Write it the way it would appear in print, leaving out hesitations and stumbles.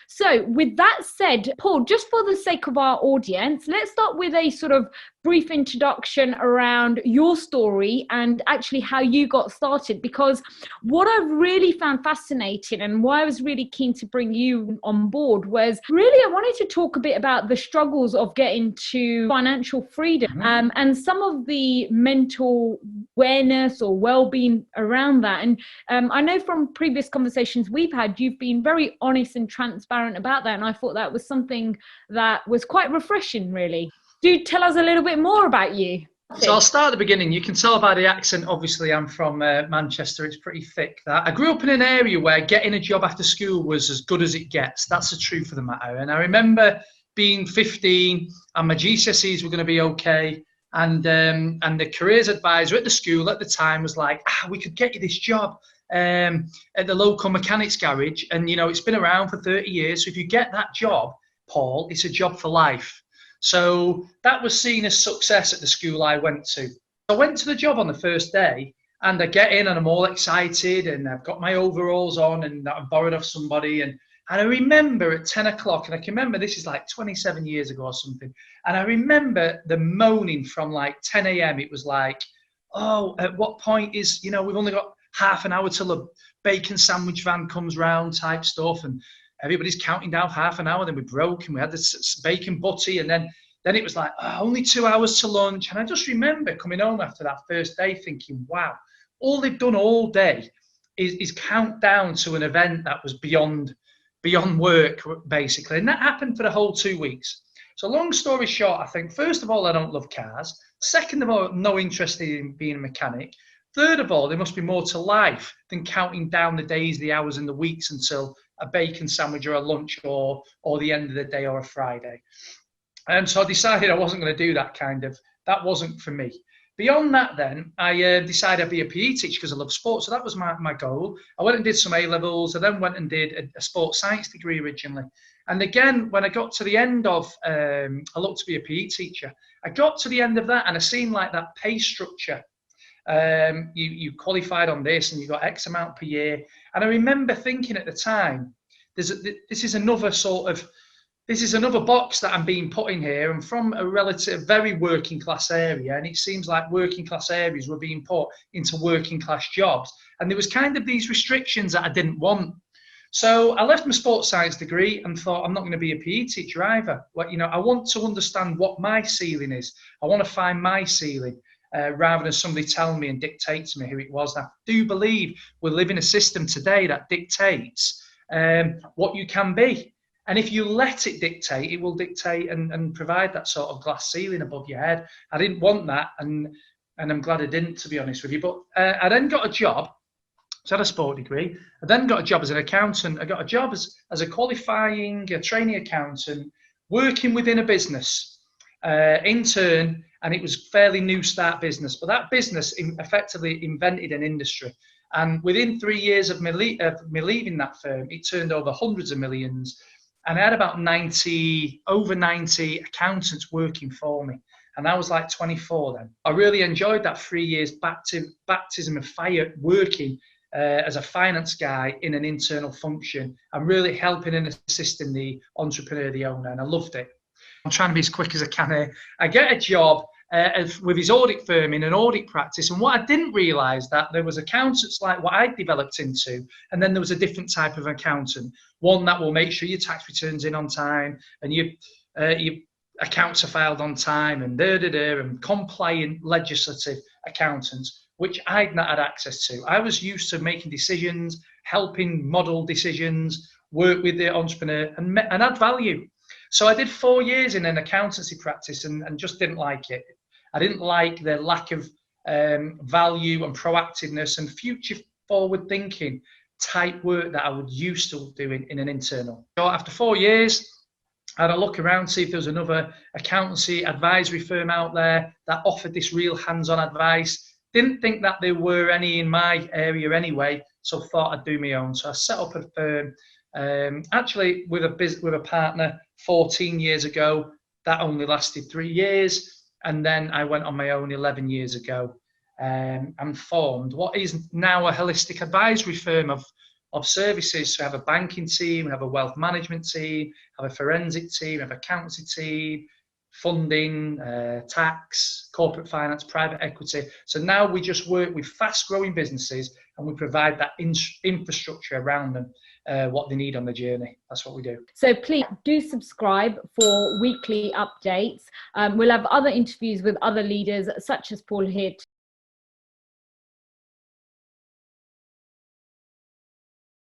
So with that said, Paul, just for the sake of our audience, let's start with a sort of brief introduction around your story and actually how you got started, because what I've really found fascinating and why I was really keen to bring you on board was really I wanted to talk a bit about the struggles of getting to financial freedom, and some of the mental awareness or well-being around that. And I know from previous conversations we've had, you've been very honest and transparent about that, and I thought that was something that was quite refreshing, really. Do tell us a little bit more about you. So I'll start at the beginning. You can tell by the accent, obviously I'm from Manchester, it's pretty thick. That I grew up in an area where getting a job after school was as good as it gets. That's the truth of the matter. And I remember being 15 and my GCSEs were going to be okay. And the careers advisor at the school at the time was like, we could get you this job at the local mechanics garage. And, you know, it's been around for 30 years. So if you get that job, Paul, it's a job for life. So that was seen as success at the school I went to. I went to the job on the first day and I get in and I'm all excited and I've got my overalls on and I'm borrowed off somebody. And I remember at 10 o'clock, and I can remember this is like 27 years ago or something. And I remember the moaning from like 10 a.m. It was like, oh, at what point is, you know, we've only got half an hour till a bacon sandwich van comes round type stuff. And everybody's counting down half an hour, then we broke and we had this bacon butty, and then it was like, only 2 hours to lunch. And I just remember coming home after that first day thinking, wow, all they've done all day is count down to an event that was beyond work, basically. And that happened for the whole 2 weeks. So long story short, I think, first of all, I don't love cars. Second of all, no interest in being a mechanic. Third of all, there must be more to life than counting down the days, the hours and the weeks until a bacon sandwich or a lunch or the end of the day or a Friday. And so I decided I wasn't going to do that wasn't for me. Beyond that then, I decided I'd be a PE teacher because I love sports. So that was my goal. I went and did some A-levels. I then went and did a sports science degree originally. And again, when I got to the end of, I looked to be a PE teacher. I got to the end of that and I seen like that pay structure. You qualified on this and you got X amount per year. And I remember thinking at the time, this is another box that I'm being put in here. I'm from a very working class area, and it seems like working class areas were being put into working class jobs. And there was kind of these restrictions that I didn't want. So I left my sports science degree and thought, I'm not going to be a PE teacher either. Well, you know, I want to understand what my ceiling is. I want to find my ceiling. Rather than somebody tell me and dictate to me who it was. I do believe we live in a system today that dictates what you can be. And if you let it dictate, it will dictate and provide that sort of glass ceiling above your head. I didn't want that, and I'm glad I didn't, to be honest with you. But I then got a job. So I had a sport degree. I then got a job as an accountant. I got a job as a trainee accountant, working within a business, intern. And it was fairly new start business, but that business effectively invented an industry. And within 3 years of me leaving that firm, it turned over hundreds of millions. And I had about over 90 accountants working for me. And I was like 24 then. I really enjoyed that 3 years baptism of fire working as a finance guy in an internal function and really helping and assisting the entrepreneur, the owner. And I loved it. I'm trying to be as quick as I can here. I get a job with his audit firm in an audit practice. And what I didn't realise that there was accountants like what I developed into, and then there was a different type of accountant. One that will make sure your tax returns in on time and your accounts are filed on time and compliant legislative accountants, which I'd not had access to. I was used to making decisions, helping model decisions, work with the entrepreneur and add value. So I did 4 years in an accountancy practice and just didn't like it. I didn't like the lack of value and proactiveness and future forward thinking type work that I would used to doing in an internal. So after 4 years, I had a look around, see if there was another accountancy advisory firm out there that offered this real hands-on advice. Didn't think that there were any in my area anyway, so thought I'd do my own. So I set up a firm, actually with a partner 14 years ago. That only lasted 3 years. And then I went on my own 11 years ago and formed what is now a holistic advisory firm of of services. So we have a banking team, we have a wealth management team, have a forensic team, we have an accountancy team, funding, tax, corporate finance, private equity. So now we just work with fast growing businesses and we provide that infrastructure around them, what they need on the journey. That's what we do. So please do subscribe for weekly updates. We'll have other interviews with other leaders such as Paul here